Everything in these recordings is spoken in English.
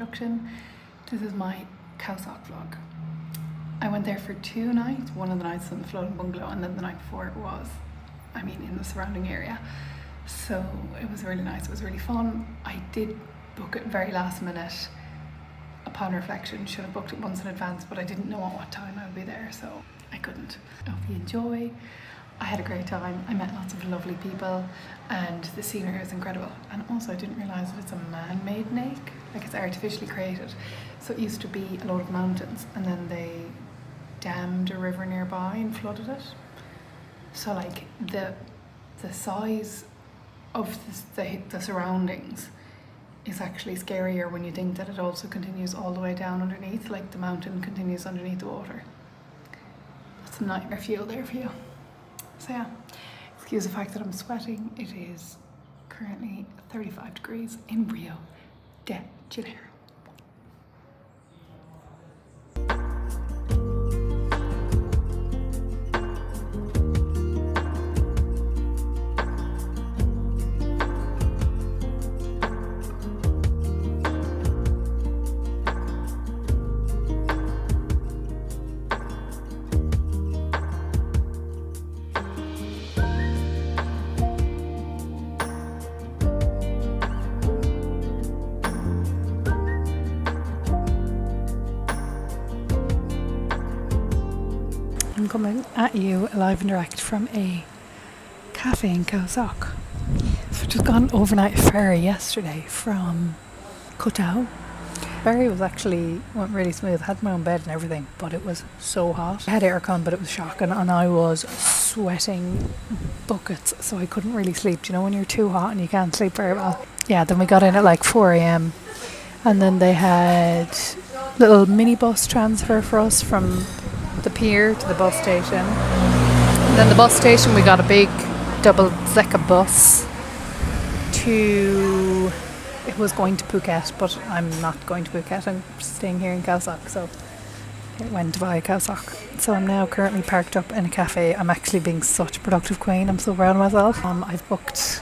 introduction. This is my khao vlog. I went there for 2 nights. One of the nights in the floating bungalow, and then the night before it was, in the surrounding area. So it was really nice, it was really fun. I did book it very last minute. Upon reflection, should have booked it months in advance, but I didn't know at what time I would be there, so I couldn't. I hope you enjoy. I had a great time. I met lots of lovely people and the scenery was incredible. And also I didn't realise that it's a man-made lake, like it's artificially created. So it used to be a load of mountains and then they dammed a river nearby and flooded it. So like the size of the surroundings is actually scarier when you think that it also continues all the way down underneath, like the mountain continues underneath the water. That's a nightmare fuel there for you. So yeah, excuse the fact that I'm sweating. It is currently 35 degrees in Rio de Janeiro. I'm coming at you live and direct from a cafe in khao. So I just got an overnight ferry yesterday from khao. Ferry went really smooth. I had my own bed and everything, but it was so hot. I had aircon, but it was shocking, and I was sweating buckets, so I couldn't really sleep. Do you know when you're too hot and you can't sleep very well? Yeah, then we got in at like 4 a.m. and then they had little minibus transfer for us from the pier to the bus station. And then the bus station we got a big double-decker bus to... It was going to Phuket, but I'm not going to Phuket. I'm staying here in khao, so it went via khao. So I'm now currently parked up in a cafe. I'm actually being such a productive queen. I'm so proud of myself. I've booked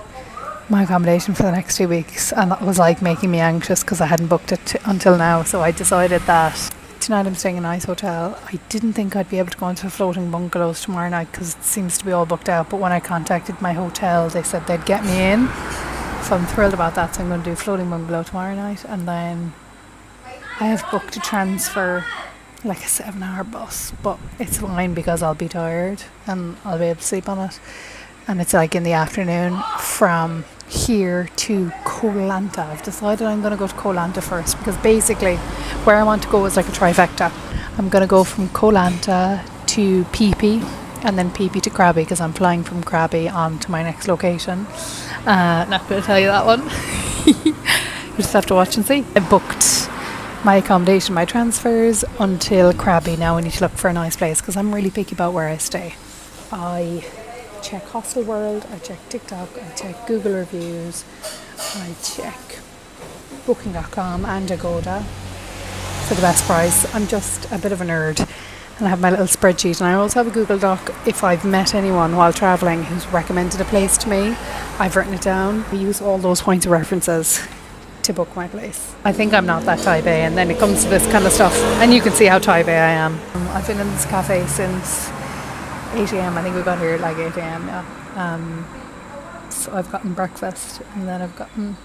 my accommodation for the next 2 weeks, and that was like making me anxious because I hadn't booked it until now. So I decided that tonight I'm staying in a nice hotel. I didn't think I'd be able to go into the floating bungalows tomorrow night because it seems to be all booked out, but when I contacted my hotel they said they'd get me in, so I'm thrilled about that. So I'm going to do floating bungalow tomorrow night, and then I have booked a transfer, like a 7-hour bus, but it's fine because I'll be tired and I'll be able to sleep on it, and it's like in the afternoon from here to Koh Lanta. I've decided I'm going to go to Koh Lanta first because basically where I want to go is like a trifecta. I'm going to go from Koh Lanta to Phi Phi and then Phi Phi to Krabi because I'm flying from Krabi on to my next location. Not going to tell you that one. You just have to watch and see. I booked my accommodation, my transfers until Krabi. Now I need to look for a nice place because I'm really picky about where I stay. I check Hostel World, I check TikTok, I check Google reviews, I check booking.com and Agoda for the best price. I'm just a bit of a nerd and I have my little spreadsheet, and I also have a Google Doc. If I've met anyone while travelling who's recommended a place to me, I've written it down. I use all those points of references to book my place. I think I'm not that type A, and then it comes to this kind of stuff and you can see how type A I am. I've been in this cafe since 8 a.m. I think we got here at like 8 a.m. Yeah. So I've gotten breakfast and then I've gotten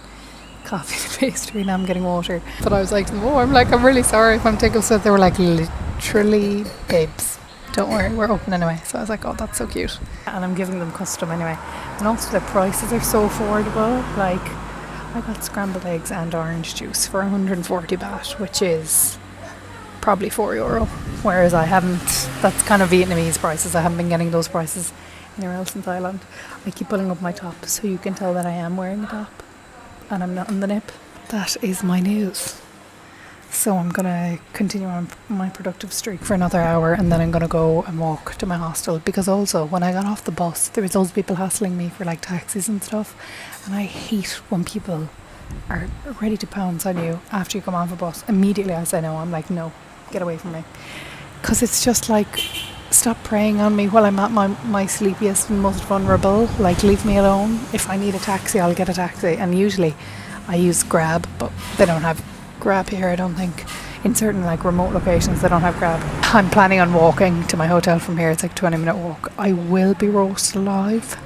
coffee and pastry. Now I'm getting water. But I was like to them, I'm really sorry if I'm taking so. They were like, literally, babes, don't worry, we're open anyway. So I was like, oh, that's so cute. And I'm giving them custom anyway. And also the prices are so affordable. Like I got scrambled eggs and orange juice for 140 baht, which is probably €4, whereas I haven't, that's kind of Vietnamese prices. I haven't been getting those prices anywhere else in Thailand. I keep pulling up my top so you can tell that I am wearing a top and I'm not in the nip. That is my news. So I'm going to continue on my productive streak for another hour, and then I'm going to go and walk to my hostel, because also when I got off the bus there was those people hassling me for like taxis and stuff, and I hate when people are ready to pounce on you after you come off a bus. Immediately I say no. I'm like, no, get away from me, because it's just like, stop preying on me while I'm at my sleepiest and most vulnerable. Like, leave me alone. If I need a taxi, I'll get a taxi, and usually I use Grab, but they don't have Grab here, I don't think. In certain like remote locations they don't have Grab. I'm planning on walking to my hotel from here. It's like a 20-minute walk. I will be roasted alive,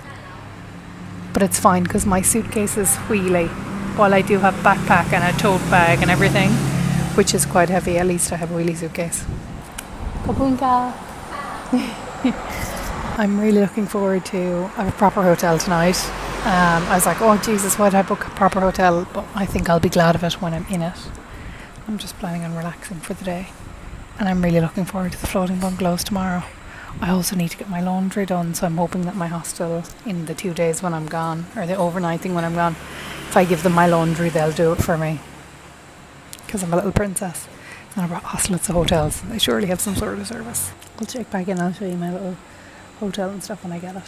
but it's fine because my suitcase is wheelie. While I do have backpack and a tote bag and everything, which is quite heavy, at least I have a wheelie suitcase. Kabunka! I'm really looking forward to a proper hotel tonight. I was like, oh Jesus, why did I book a proper hotel? But I think I'll be glad of it when I'm in it. I'm just planning on relaxing for the day. And I'm really looking forward to the floating bungalows tomorrow. I also need to get my laundry done, so I'm hoping that my hostel in the 2 days when I'm gone, or the overnighting when I'm gone, if I give them my laundry they'll do it for me. Because I'm a little princess. It's not about hostel, it's the hotels. They surely have some sort of service. I'll check back in, I'll show you my little hotel and stuff when I get it.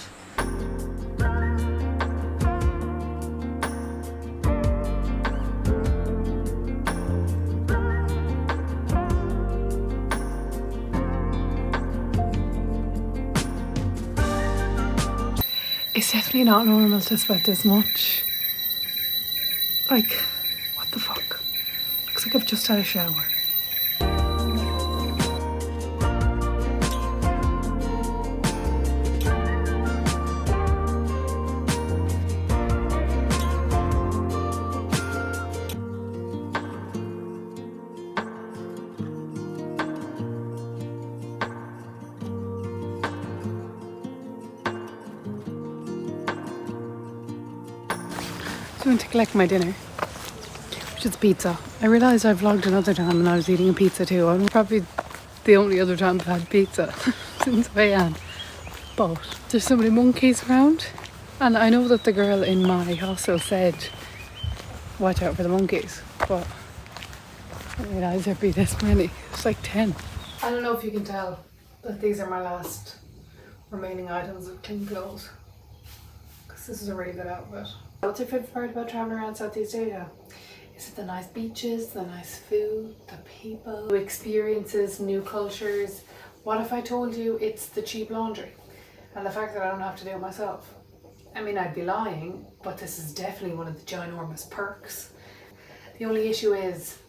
It's definitely not normal to sweat this much. Like, what the fuck? Looks like I've just had a shower. I went to collect my dinner, which is pizza. I realised I vlogged another time and I was eating a pizza too. I'm probably the only other time I've had pizza since I am. But there's so many monkeys around, and I know that the girl in my hostel said watch out for the monkeys, but I didn't realise there'd be this many. It's like 10. I don't know if you can tell, but these are my last remaining items of clean clothes, because this is a really good outfit. What's your favourite part about travelling around Southeast Asia? Is it the nice beaches, the nice food, the people, experiences, new cultures? What if I told you it's the cheap laundry and the fact that I don't have to do it myself? I mean, I'd be lying, but this is definitely one of the ginormous perks. The only issue is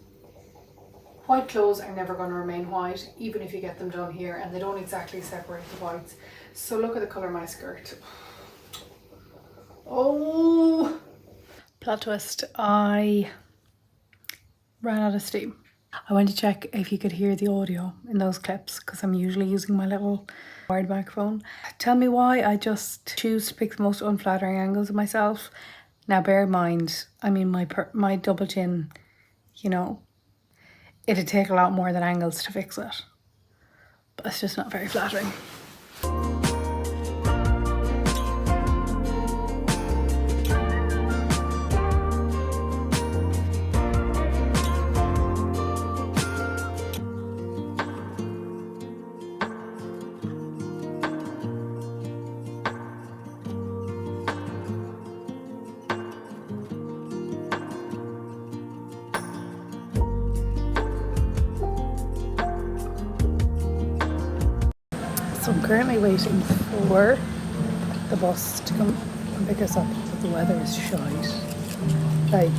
white clothes are never going to remain white, even if you get them done here, and they don't exactly separate the whites. So look at the colour of my skirt. Oh! Plot twist, I ran out of steam. I went to check if you could hear the audio in those clips, because I'm usually using my little wired microphone. Tell me why I just choose to pick the most unflattering angles of myself. Now bear in mind, I mean my double chin, you know, it'd take a lot more than angles to fix it. But it's just not very flattering. So I'm currently waiting for the bus to come and pick us up, but the weather is shite, like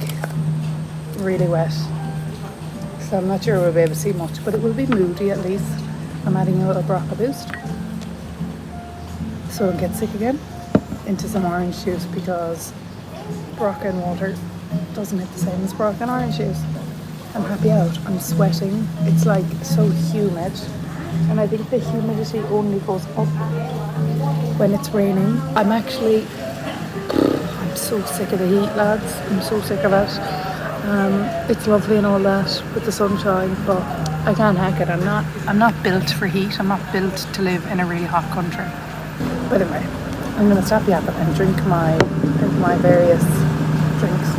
really wet, so I'm not sure we'll be able to see much, but it will be moody at least. I'm adding a little Barocca boost so I don't get sick again, into some orange juice, because Barocca and water doesn't hit the same as Barocca and orange juice. I'm happy out, I'm sweating, it's like so humid. And I think the humidity only goes up when it's raining. I'm so sick of the heat, lads. I'm so sick of it. It's lovely and all that with the sunshine, but I can't hack it. I'm not built for heat. I'm not built to live in a really hot country. But anyway, I'm gonna stop yapping and drink my various drinks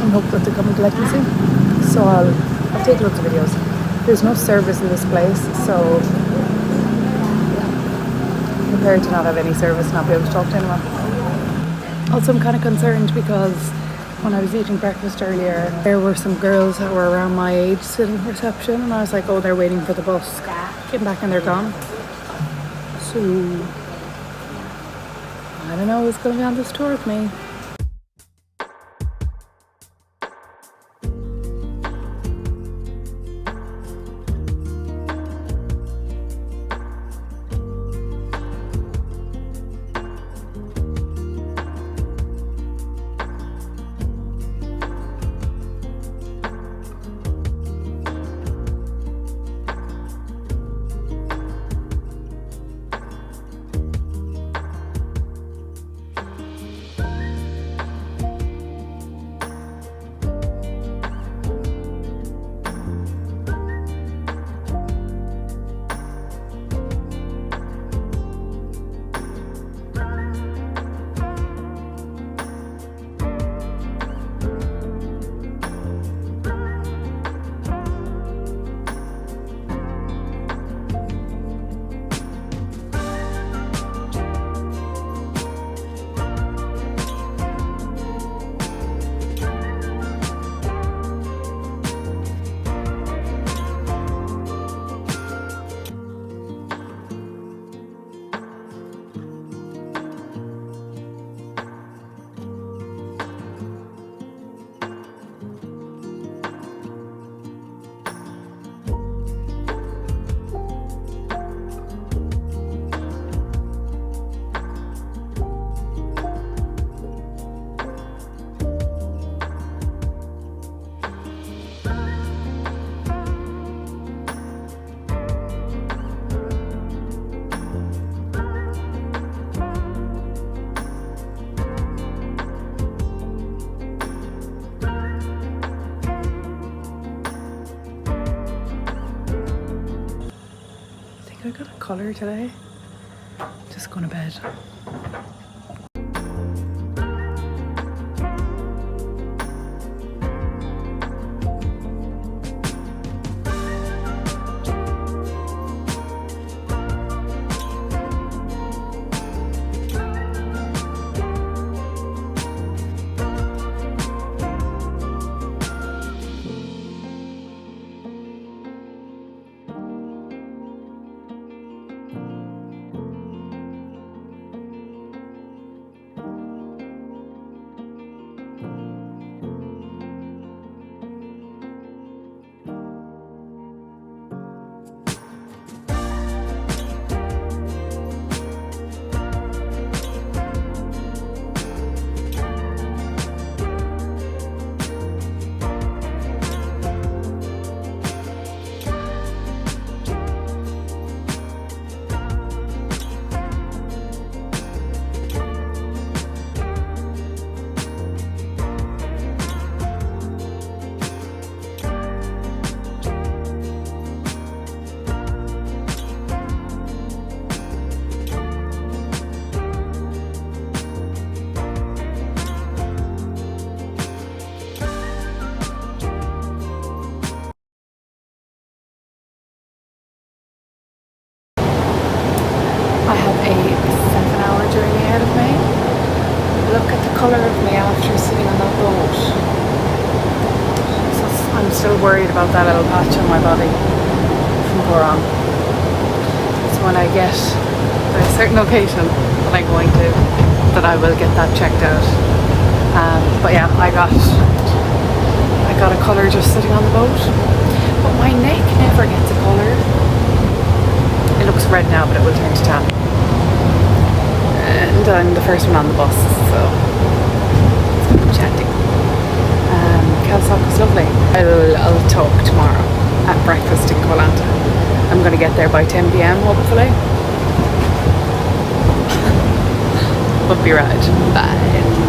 and hope that they're coming to collect me soon. So I'll take loads of videos. There's no service in this place, so I'm prepared to not have any service, not be able to talk to anyone. Also, I'm kind of concerned because when I was eating breakfast earlier, there were some girls that were around my age sitting in reception, and I was like, oh, they're waiting for the bus. Came back and they're gone. So I don't know who's going to be on this tour with me. I got a colour today. Just going to bed. I have a 7-hour journey ahead of me. Look at the colour of me after sitting on that boat. So I'm still worried about that little patch on my body from Goron. So when I get to a certain location that I'm going to, that I will get that checked out. But yeah, I got a colour just sitting on the boat. But my neck never gets a colour. It looks red now, but it will turn to tan. And I'm the first one on the bus, so it's chatting. Khao is lovely. I'll talk tomorrow at breakfast in Koh Lanta. I'm going to get there by 10 p.m. hopefully. Would be right. Bye.